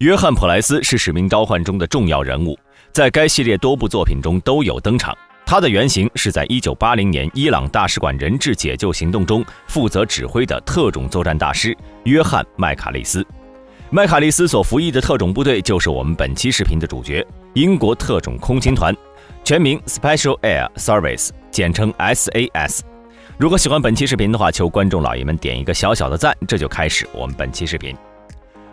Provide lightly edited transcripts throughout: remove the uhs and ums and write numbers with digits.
约翰·普莱斯是《使命召唤》中的重要人物，在该系列多部作品中都有登场。他的原型是在1980年伊朗大使馆人质解救行动中负责指挥的特种作战大师约翰·麦卡利斯。麦卡利斯所服役的特种部队就是我们本期视频的主角——英国特种空勤团，全名 Special Air Service， 简称 SAS。如果喜欢本期视频的话，求观众老爷们点一个小小的赞，这就开始我们本期视频。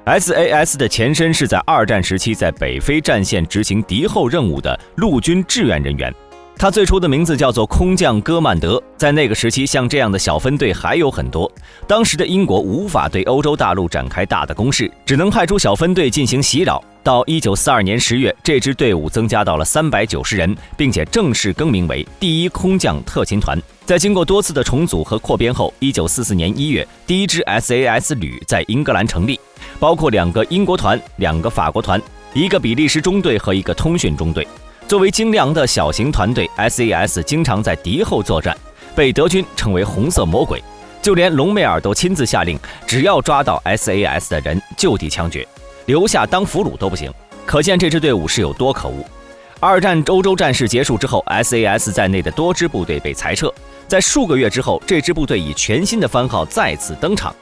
SAS 的前身是在二战时期在北非战线执行敌后任务的陆军志愿人员，他最初的名字叫做空降戈曼德。在那个时期，像这样的小分队还有很多。当时的英国无法对欧洲大陆展开大的攻势，只能派出小分队进行袭扰。到1942年10月，这支队伍增加到了390人，并且正式更名为第一空降特勤团。在经过多次的重组和扩编后，1944年1月，第一支 SAS 旅在英格兰成立，包括2个英国团、2个法国团、1个比利时中队和1个通讯中队。作为精良的小型团队， SAS 经常在敌后作战，被德军称为红色魔鬼。就连隆美尔都亲自下令，只要抓到 SAS 的人就地枪决，留下当俘虏都不行。可见这支队伍是有多可恶。二战欧洲战事结束之后， SAS 在内的多支部队被裁撤。在数个月之后，这支部队以全新的番号再次登场。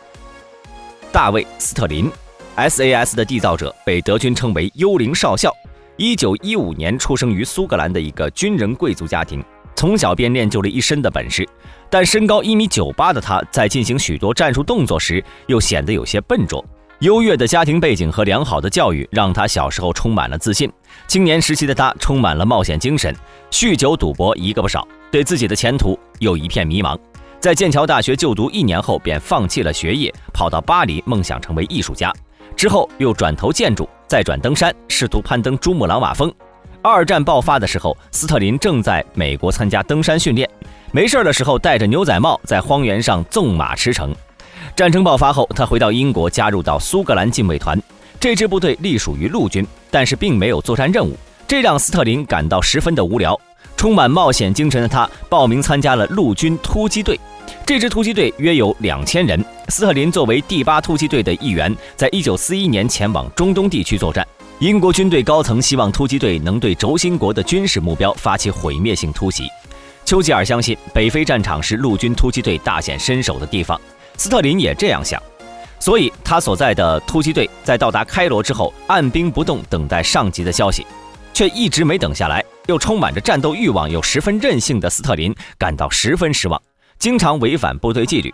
大卫·斯特林 SAS 的缔造者，被德军称为幽灵少校。1915年出生于苏格兰的一个军人贵族家庭，从小便练就了一身的本事。但身高1.98米的他，在进行许多战术动作时又显得有些笨拙。优越的家庭背景和良好的教育让他小时候充满了自信。青年时期的他充满了冒险精神，酗酒赌博一个不少，对自己的前途又一片迷茫。在剑桥大学就读1年后，便放弃了学业，跑到巴黎，梦想成为艺术家。之后又转投建筑，再转登山，试图攀登珠穆朗玛峰。二战爆发的时候，斯特林正在美国参加登山训练，没事的时候戴着牛仔帽在荒原上纵马驰骋。战争爆发后，他回到英国，加入到苏格兰禁卫团。这支部队隶属于陆军，但是并没有作战任务，这让斯特林感到十分的无聊。充满冒险精神的他报名参加了陆军突击队。这支突击队约有2000人，斯特林作为第8突击队的一员，在1941年前往中东地区作战。英国军队高层希望突击队能对轴心国的军事目标发起毁灭性突袭。丘吉尔相信北非战场是陆军突击队大显身手的地方，斯特林也这样想，所以他所在的突击队在到达开罗之后按兵不动，等待上级的消息，却一直没等下来。又充满着战斗欲望又十分任性的斯特林感到十分失望，经常违反部队纪律。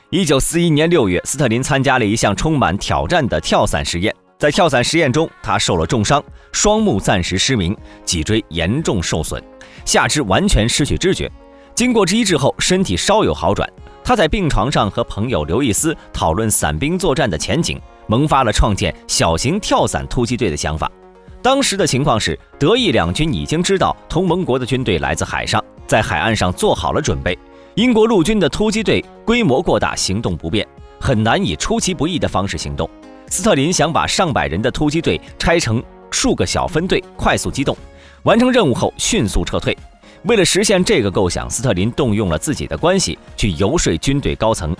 1941年6月，斯特林参加了一项充满挑战的跳伞实验。在跳伞实验中，他受了重伤，双目暂时失明，脊椎严重受损，下肢完全失去知觉。经过医治后，身体稍有好转。他在病床上和朋友刘易斯讨论伞兵作战的前景，萌发了创建小型跳伞突击队的想法。当时的情况是，德意两军已经知道同盟国的军队来自海上，在海岸上做好了准备。英国陆军的突击队规模过大，行动不便，很难以出其不意的方式行动。斯特林想把上百人的突击队拆成数个小分队，快速机动，完成任务后迅速撤退。为了实现这个构想，斯特林动用了自己的关系去游说军队高层。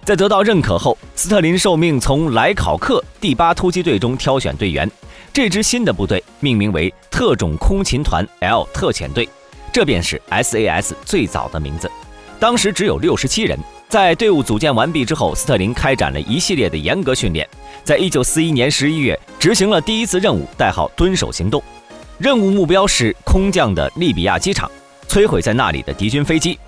在得到认可后，斯特林受命从莱考克第8突击队中挑选队员。这支新的部队命名为特种空勤团 L 特遣队，这便是 SAS 最早的名字。当时只有67人。在队伍组建完毕之后，斯特林开展了一系列的严格训练。在1941年11月执行了第一次任务，代号蹲守行动。任务目标是空降的利比亚机场，摧毁在那里的敌军飞机，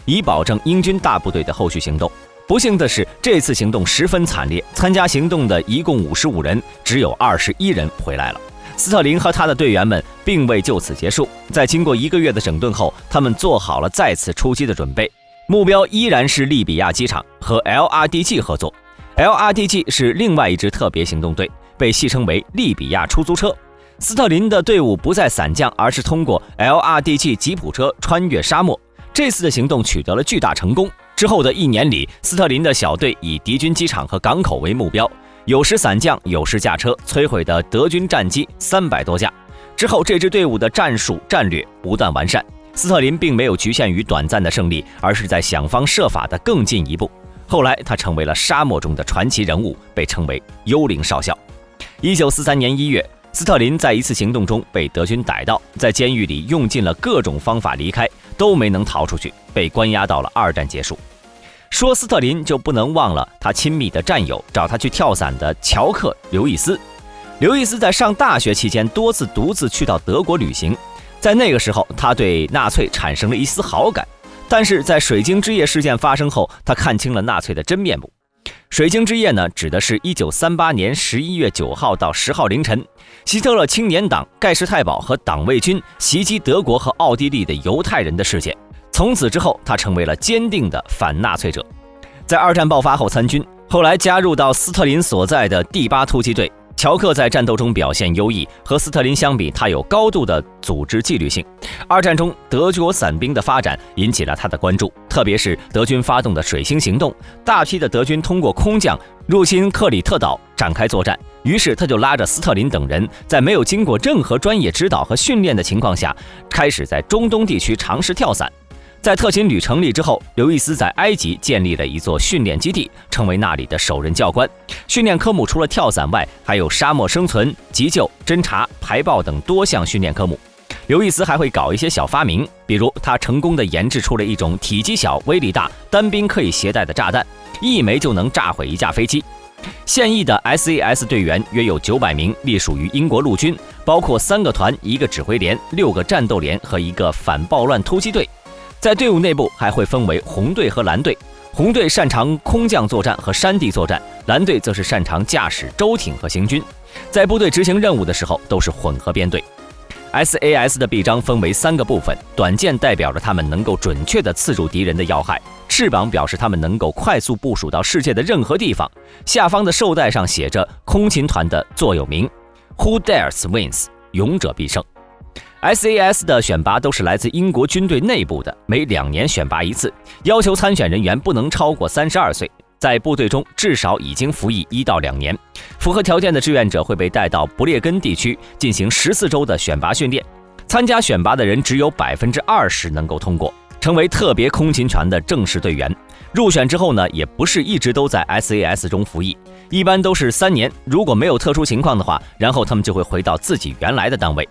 以保证英军大部队的后续行动。不幸的是，这次行动十分惨烈，参加行动的一共55人，只有21人回来了。斯特林和他的队员们并未就此结束，在经过1个月的整顿后，他们做好了再次出击的准备，目标依然是利比亚机场，和 LRDG 合作。LRDG 是另外一支特别行动队，被戏称为利比亚出租车。斯特林的队伍不再伞降，而是通过 LRDG 吉普车穿越沙漠。这次的行动取得了巨大成功。之后的1年里，斯特林的小队以敌军机场和港口为目标，有时伞降，有时驾车，摧毁的德军战机300多架。之后，这支队伍的战术战略不断完善。斯特林并没有局限于短暂的胜利，而是在想方设法的更进一步。后来，他成为了沙漠中的传奇人物，被称为幽灵少校。1943年1月，斯特林在一次行动中被德军逮到，在监狱里用尽了各种方法离开，都没能逃出去，被关押到了二战结束。说斯特林就不能忘了他亲密的战友，找他去跳伞的乔克·刘易斯。刘易斯在上大学期间多次独自去到德国旅行，在那个时候他对纳粹产生了一丝好感，但是在水晶之夜事件发生后，他看清了纳粹的真面目。水晶之夜呢，指的是1938年11月9号到10号凌晨，希特勒青年党、盖世太保和党卫军袭击德国和奥地利的犹太人的事件。从此之后，他成为了坚定的反纳粹者。在二战爆发后参军，后来加入到斯特林所在的第8突击队。乔克在战斗中表现优异，和斯特林相比，他有高度的组织纪律性。二战中，德国伞兵的发展引起了他的关注，特别是德军发动的水星行动，大批的德军通过空降入侵克里特岛展开作战。于是他就拉着斯特林等人，在没有经过任何专业指导和训练的情况下，开始在中东地区尝试跳伞。在特勤旅成立之后，刘易斯在埃及建立了一座训练基地，成为那里的首任教官。训练科目除了跳伞外，还有沙漠生存、急救、侦察、排爆等多项训练科目。刘易斯还会搞一些小发明，比如他成功地研制出了一种体积小、威力大、单兵可以携带的炸弹，一枚就能炸毁一架飞机。现役的 SAS 队员约有900名，隶属于英国陆军，包括3个团、1个指挥连、6个战斗连和1个反暴乱突击队。在队伍内部还会分为红队和蓝队，红队擅长空降作战和山地作战，蓝队则是擅长驾驶舟艇和行军。在部队执行任务的时候都是混合编队。SAS 的臂章分为3个部分，短剑代表着他们能够准确地刺入敌人的要害，翅膀表示他们能够快速部署到世界的任何地方，下方的绶带上写着空勤团的座右铭 Who dares wins， 勇者必胜。SAS 的选拔都是来自英国军队内部的，每2年选拔一次，要求参选人员不能超过32岁，在部队中至少已经服役1到2年。符合条件的志愿者会被带到不列根地区进行14周的选拔训练，参加选拔的人只有20%能够通过，成为特别空勤团的正式队员。入选之后呢，也不是一直都在 SAS 中服役，一般都是3年，如果没有特殊情况的话，然后他们就会回到自己原来的单位。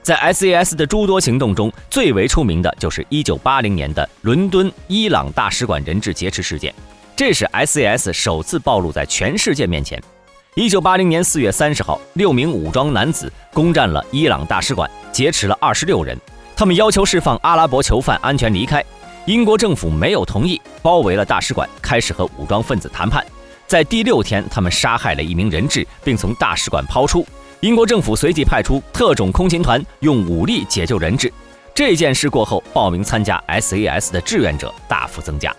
在 SAS 的诸多行动中，最为出名的就是1980年的伦敦伊朗大使馆人质劫持事件，这是 SAS 首次暴露在全世界面前。1980年4月30号，6名武装男子攻占了伊朗大使馆，劫持了26人，他们要求释放阿拉伯囚犯安全离开。英国政府没有同意，包围了大使馆，开始和武装分子谈判。在第6天，他们杀害了1名人质，并从大使馆抛出。英国政府随即派出特种空勤团用武力解救人质。这件事过后，报名参加 SAS 的志愿者大幅增加。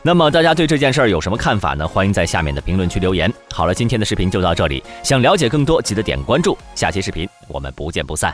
那么大家对这件事儿有什么看法呢？欢迎在下面的评论区留言。好了，今天的视频就到这里，想了解更多记得点关注，下期视频我们不见不散。